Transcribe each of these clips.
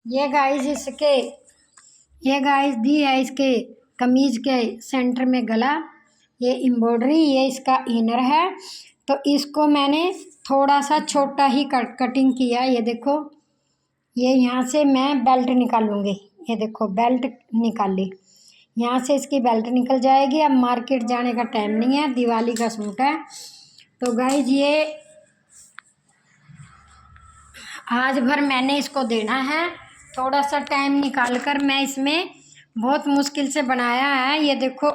ये गाइस दी है इसके कमीज के सेंटर में गला, ये एम्ब्रॉयडरी, ये इसका इनर है। तो इसको मैंने थोड़ा सा छोटा ही कटिंग किया। ये देखो, ये यहाँ से मैं बेल्ट निकालूंगी। ये देखो बेल्ट निकाल ली, यहाँ से इसकी बेल्ट निकल जाएगी। अब मार्केट जाने का टाइम नहीं है, दिवाली का सूट है। तो गाइस ये आज भर मैंने इसको देना है, थोड़ा सा टाइम निकाल कर मैं इसमें बहुत मुश्किल से बनाया है। ये देखो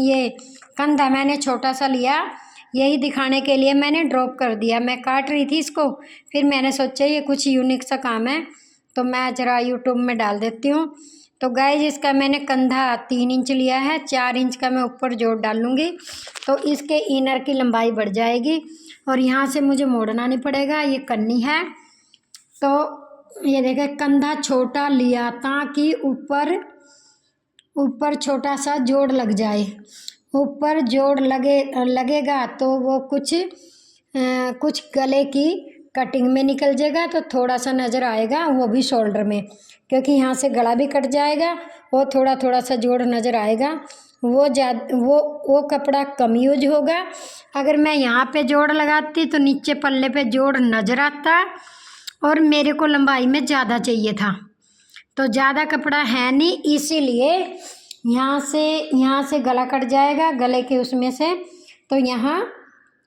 ये कंधा मैंने छोटा सा लिया, यही दिखाने के लिए मैंने ड्रॉप कर दिया। मैं काट रही थी इसको, फिर मैंने सोचा ये कुछ यूनिक सा काम है तो मैं ज़रा यूट्यूब में डाल देती हूँ। तो गाइस इसका मैंने कंधा 3 इंच लिया है, 4 इंच का मैं ऊपर जोड़ डालूँगी तो इसके इनर की लंबाई बढ़ जाएगी और यहाँ से मुझे मोड़ना नहीं पड़ेगा। ये कन्नी है, तो ये देखे कंधा छोटा लिया ताकि ऊपर छोटा सा जोड़ लग जाए। ऊपर जोड़ लगेगा तो वो कुछ गले की कटिंग में निकल जाएगा, तो थोड़ा सा नज़र आएगा, वो भी शोल्डर में, क्योंकि यहाँ से गला भी कट जाएगा, वो थोड़ा सा जोड़ नज़र आएगा। वो कपड़ा कम यूज होगा। अगर मैं यहाँ पे जोड़ लगाती तो नीचे पल्ले पे जोड़ नज़र आता और मेरे को लंबाई में ज़्यादा चाहिए था, तो ज़्यादा कपड़ा है नहीं, इसीलिए यहाँ से गला कट जाएगा गले के उसमें से। तो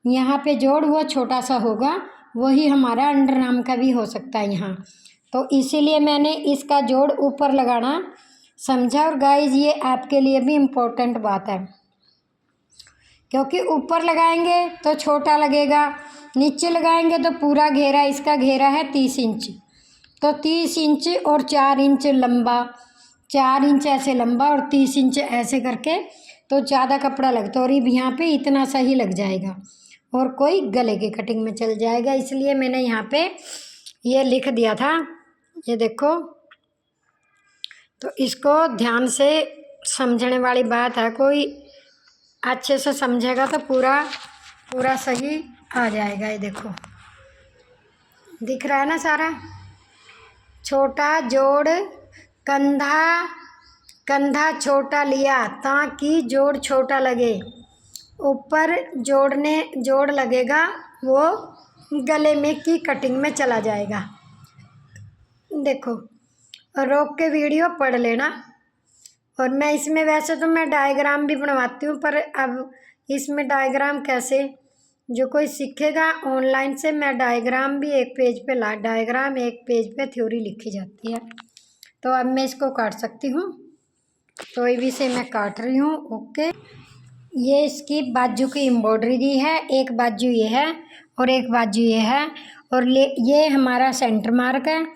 यहाँ पे जोड़ वो छोटा सा होगा, वही हमारा अंडर आर्म का भी हो सकता है यहाँ। तो इसीलिए मैंने इसका जोड़ ऊपर लगाना समझा। और गाइस ये आपके लिए भी इम्पोर्टेंट बात है, क्योंकि ऊपर लगाएंगे तो छोटा लगेगा, नीचे लगाएंगे तो पूरा घेरा, इसका घेरा है 30 इंच, तो 30 इंच और 4 इंच लंबा, 4 इंच ऐसे लंबा और 30 इंच ऐसे करके तो ज़्यादा कपड़ा लगता, और यहाँ पे इतना सा ही लग जाएगा और कोई गले की कटिंग में चल जाएगा। इसलिए मैंने यहाँ पे ये लिख दिया था, ये देखो। तो इसको ध्यान से समझने वाली बात है, कोई अच्छे से समझेगा तो पूरा सही आ जाएगा। ये देखो दिख रहा है ना सारा। छोटा जोड़, कंधा छोटा लिया ताकि जोड़ छोटा लगे, ऊपर जोड़ लगेगा वो गले में की कटिंग में चला जाएगा। देखो रोक के वीडियो पढ़ लेना। और मैं इसमें वैसे तो मैं डायग्राम भी बनवाती हूँ, पर अब इसमें डायग्राम कैसे, जो कोई सीखेगा ऑनलाइन से, मैं डायग्राम भी एक पेज पे डायग्राम एक पेज पे थ्योरी लिखी जाती है। तो अब मैं इसको काट सकती हूँ, तो भी से मैं काट रही हूँ। ओके, ये इसकी बाजू की एम्ब्रॉयडरी दी है, एक बाजू ये है और एक बाजू ये है, और ये हमारा सेंटर मार्क है।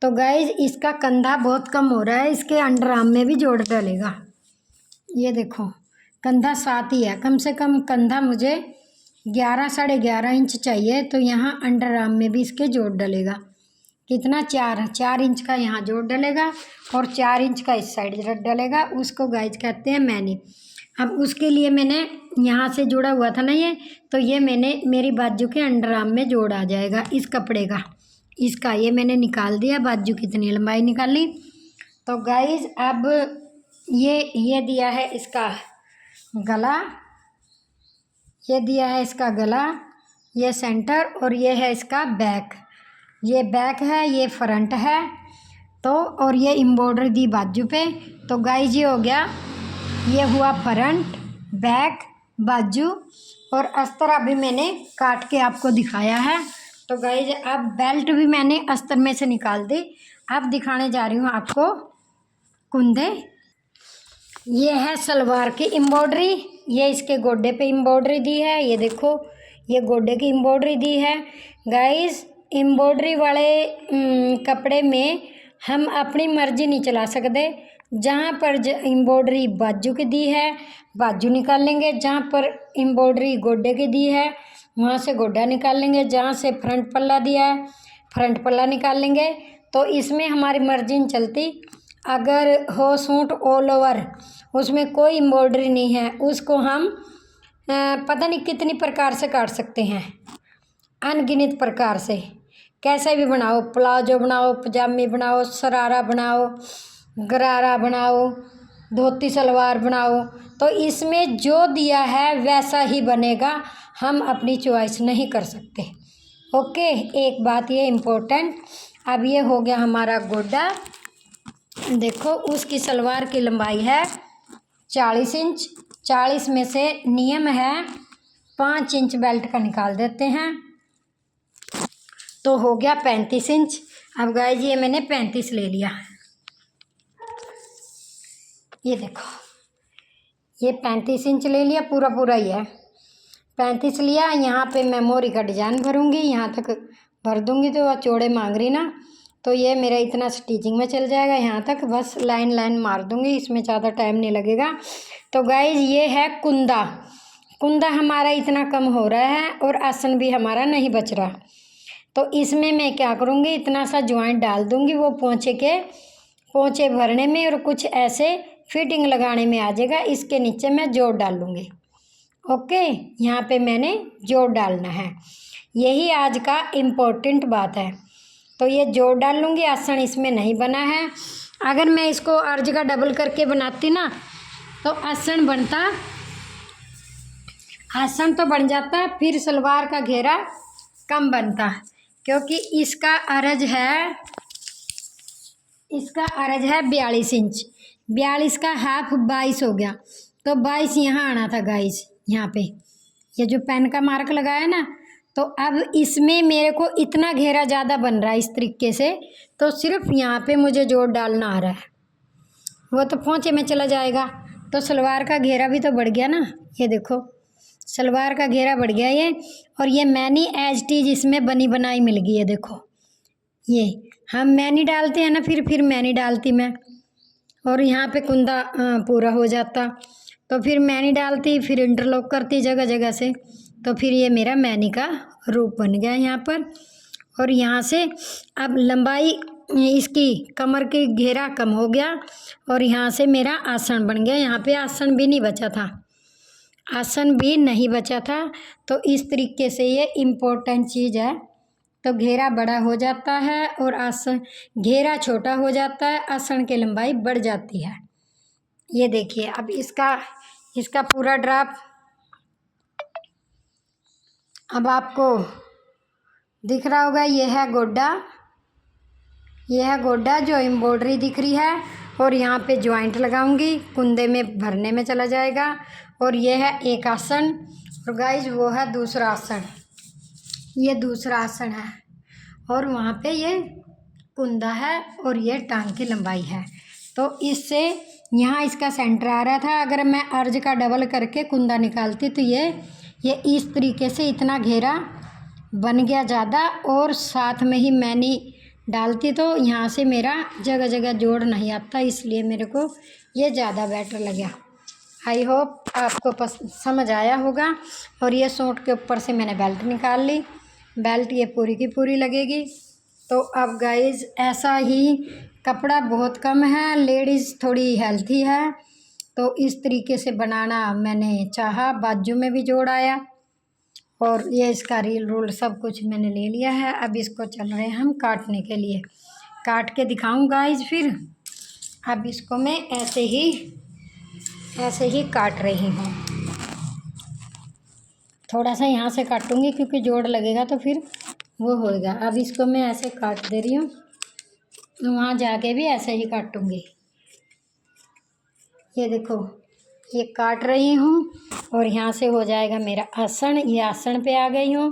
तो गाइज इसका कंधा बहुत कम हो रहा है, इसके अंडर आर्म में भी जोड़ डलेगा। ये देखो कंधा 7 ही है, कम से कम कंधा मुझे 11 साढ़े 11 इंच चाहिए, तो यहाँ अंडर आर्म में भी इसके जोड़ डलेगा। कितना 4 इंच का यहाँ जोड़ डलेगा और 4 इंच का इस साइड डलेगा, उसको गाइज कहते हैं मैनी। अब उसके लिए मैंने यहाँ से जोड़ा हुआ था ना ये, तो ये मेरी बाजू के अंडर आर्म में जोड़ आ जाएगा इस कपड़े का, इसका ये मैंने निकाल दिया, बाजू कितनी लंबाई निकाली। तो गाइज अब ये दिया है इसका गला, ये दिया है इसका गला, ये सेंटर, और ये है इसका बैक। ये बैक है, ये फ्रंट है, तो और ये एम्ब्रॉयडरी दी बाजू पे। तो गाइज ये हो गया, ये हुआ फ्रंट, बैक, बाजू, और अस्तर अभी मैंने काट के आपको दिखाया है। तो गाइज अब बेल्ट भी मैंने अस्तर में से निकाल दी। अब दिखाने जा रही हूँ आपको कुंदे। ये है सलवार की एम्ब्रॉयडरी, ये इसके गोड्डे पे एम्ब्रॉयडरी दी है, ये देखो ये गोड्डे की एम्ब्रॉयडरी दी है। गाइज एम्ब्रॉयडरी वाले कपड़े में हम अपनी मर्जी नहीं चला सकते। जहाँ पर एम्ब्रॉयडरी बाजू की दी है बाजू निकाल लेंगे, जहाँ पर एम्ब्रॉयडरी गोड्डे की दी है वहाँ से गोड्डा निकाल लेंगे, जहाँ से फ्रंट पल्ला दिया है फ्रंट पल्ला निकाल लेंगे। तो इसमें हमारी मर्जी नहीं चलती। अगर हो सूट ऑल ओवर, उसमें कोई एम्ब्रॉयडरी नहीं है, उसको हम पता नहीं कितनी प्रकार से काट सकते हैं, अनगिनत प्रकार से। कैसे भी बनाओ, प्लाजो बनाओ, पजामी बनाओ, शरारा बनाओ, गरारा बनाओ, धोती सलवार बनाओ, तो इसमें जो दिया है वैसा ही बनेगा, हम अपनी चॉइस नहीं कर सकते। ओके, एक बात ये इम्पोर्टेंट। अब ये हो गया हमारा गोड्डा। देखो उसकी सलवार की लंबाई है 40 इंच। 40 में से नियम है 5 इंच बेल्ट का निकाल देते हैं, तो हो गया 35 इंच। अब गाइस ये मैंने 35 ले लिया, ये देखो ये 35 इंच ले लिया, पूरा पूरा ही है 35 लिया। यहाँ पे मैं मोरी का डिजाइन भरूंगी, यहाँ तक भर दूंगी, तो वह चौड़े मांग रही ना, तो ये मेरा इतना स्टिचिंग में चल जाएगा यहाँ तक, बस लाइन लाइन मार दूंगी, इसमें ज़्यादा टाइम नहीं लगेगा। तो गाइज ये है कुंदा। कुंदा हमारा इतना कम हो रहा है और आसन भी हमारा नहीं बच रहा, तो इसमें मैं क्या करूँगी, इतना सा ज्वाइंट डाल दूँगी, वो पोंचे भरने में और कुछ ऐसे फिटिंग लगाने में आ जाएगा। इसके नीचे मैं जोड़ डाल लूँगी। ओके, यहाँ पे मैंने जोड़ डालना है, यही आज का इम्पोर्टेंट बात है। तो ये जोड़ डाल लूँगी, आसन इसमें नहीं बना है। अगर मैं इसको अर्ज का डबल करके बनाती ना, तो आसन तो बन जाता, फिर सलवार का घेरा कम बनता, क्योंकि इसका अर्ज है 42 इंच। 42 का हाफ 22 हो गया, तो 22 यहाँ आना था गाइस। यहाँ पे ये जो पेन का मार्क लगाया ना, तो अब इसमें मेरे को इतना घेरा ज़्यादा बन रहा है इस तरीके से, तो सिर्फ यहाँ पे मुझे जोड़ डालना आ रहा है, वो तो पोंचे में चला जाएगा। तो सलवार का घेरा भी तो बढ़ गया ना, ये देखो सलवार का घेरा बढ़ गया ये, और ये मैनी एज टीज इसमें बनी बनाई मिल गई है। देखो ये हम मैनी डालते हैं ना, फिर मैनी डालती मैं, और यहाँ पे कुंदा पूरा हो जाता, तो फिर मैनी डालती, फिर इंटरलॉक करती जगह जगह से, तो फिर ये मेरा मैनी का रूप बन गया यहाँ पर। और यहाँ से अब लंबाई इसकी कमर की घेरा कम हो गया, और यहाँ से मेरा आसन बन गया। यहाँ पे आसन भी नहीं बचा था, तो इस तरीके से ये इम्पोर्टेंट चीज़ है। तो घेरा बड़ा हो जाता है और आसन घेरा छोटा हो जाता है, आसन की लंबाई बढ़ जाती है। ये देखिए अब इसका पूरा ड्राप अब आपको दिख रहा होगा। ये है गोड्डा जो एम्ब्रॉयडरी दिख रही है, और यहाँ पे ज्वाइंट लगाऊंगी, कुंदे में भरने में चला जाएगा। और ये है एक आसन, और गाइज वो है दूसरा आसन, ये दूसरा आसन है, और वहाँ पे ये कुंदा है, और ये टांग की लंबाई है। तो इससे यहाँ इसका सेंटर आ रहा था, अगर मैं अर्ज का डबल करके कुंदा निकालती तो ये इस तरीके से इतना घेरा बन गया ज़्यादा, और साथ में ही मैंने डालती तो यहाँ से मेरा जगह जगह जोड़ नहीं आता, इसलिए मेरे को ये ज़्यादा बेटर लगा। आई होप आपको समझ आया होगा। और ये सूट के ऊपर से मैंने बेल्ट निकाल ली, बेल्ट ये पूरी की पूरी लगेगी। तो अब गाइज ऐसा ही, कपड़ा बहुत कम है, लेडीज़ थोड़ी हेल्थी है, तो इस तरीके से बनाना मैंने चाहा। बाजू में भी जोड़ आया, और ये इसका रील रूल सब कुछ मैंने ले लिया है। अब इसको चल रहे हैं हम काटने के लिए, काट के दिखाऊँ गाइज फिर। अब इसको मैं ऐसे ही काट रही हूँ, थोड़ा सा यहाँ से काटूंगी क्योंकि जोड़ लगेगा तो फिर वो होएगा। अब इसको मैं ऐसे काट दे रही हूँ, वहाँ जाके भी ऐसे ही काटूंगी। ये देखो ये काट रही हूँ, और यहाँ से हो जाएगा मेरा आसन। ये आसन पे आ गई हूँ,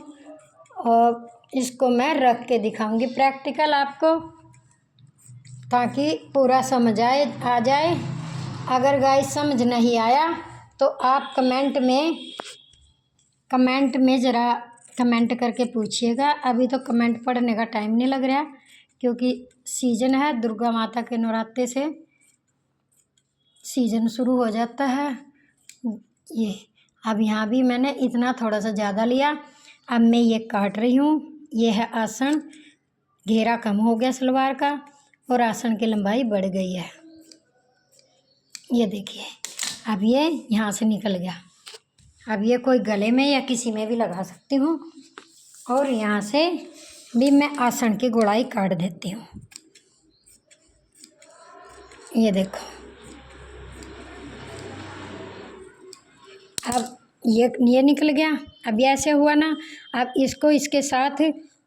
और इसको मैं रख के दिखाऊंगी प्रैक्टिकल आपको, ताकि पूरा समझ आ जाए। अगर गाइस समझ नहीं आया तो आप कमेंट में ज़रा कमेंट करके पूछिएगा। अभी तो कमेंट पढ़ने का टाइम नहीं लग रहा, क्योंकि सीज़न है, दुर्गा माता के नवरात्रे से सीज़न शुरू हो जाता है। ये अब यहाँ भी मैंने इतना थोड़ा सा ज़्यादा लिया, अब मैं ये काट रही हूँ। ये है आसन, घेरा कम हो गया सलवार का, और आसन की लंबाई बढ़ गई है। ये देखिए अब ये यहाँ से निकल गया। अब ये कोई गले में या किसी में भी लगा सकती हूँ, और यहाँ से भी मैं आसन की गोलाई काट देती हूँ। ये देखो, अब ये निकल गया। अब ये ऐसे हुआ ना, अब इसको इसके साथ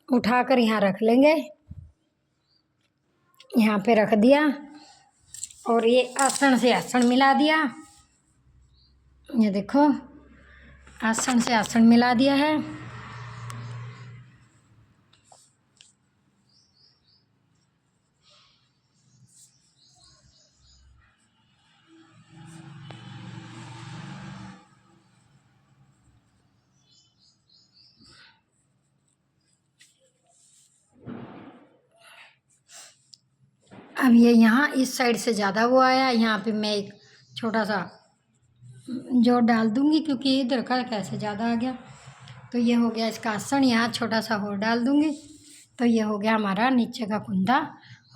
उठाकर यहाँ रख लेंगे। यहाँ पे रख दिया और ये आसन से आसन मिला दिया। ये देखो, आसन से आसन मिला दिया है। अब ये यहाँ इस साइड से ज़्यादा वो आया, यहाँ पे मैं एक छोटा सा जोड़ डाल दूँगी क्योंकि इधर का कैसे ज़्यादा आ गया। तो ये हो गया इसका आसन, यहाँ छोटा सा और डाल दूँगी। तो ये हो गया हमारा नीचे का कुंदा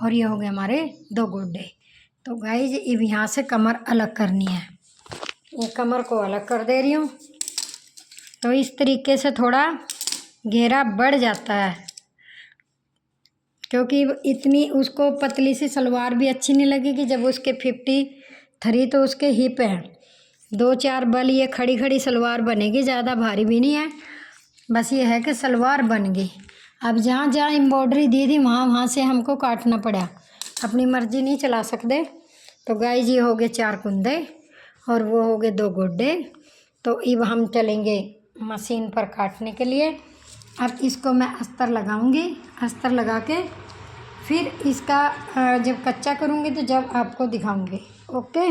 और ये हो गए हमारे 2 गोड्डे। तो गाइस अब यहाँ से कमर अलग करनी है। ये कमर को अलग कर दे रही हूँ। तो इस तरीके से थोड़ा घेरा बढ़ जाता है, क्योंकि इतनी उसको पतली सी सलवार भी अच्छी नहीं लगेगी। जब उसके 53 तो उसके हिप हैं, 2-4 बल ये खड़ी खड़ी सलवार बनेगी, ज़्यादा भारी भी नहीं है। बस ये है कि सलवार बन गई। अब जहाँ जहाँ एम्ब्रॉयडरी दी थी वहाँ वहाँ से हमको काटना पड़ा, अपनी मर्जी नहीं चला सकते। तो गाइस ये हो गए 4 कुंदे और वो हो गए 2 गोड्डे। तो अब हम चलेंगे मशीन पर काटने के लिए। अब इसको मैं अस्तर लगाऊंगी, अस्तर लगा के फिर इसका जब कच्चा करूँगी तो जब आपको दिखाऊंगी। ओके।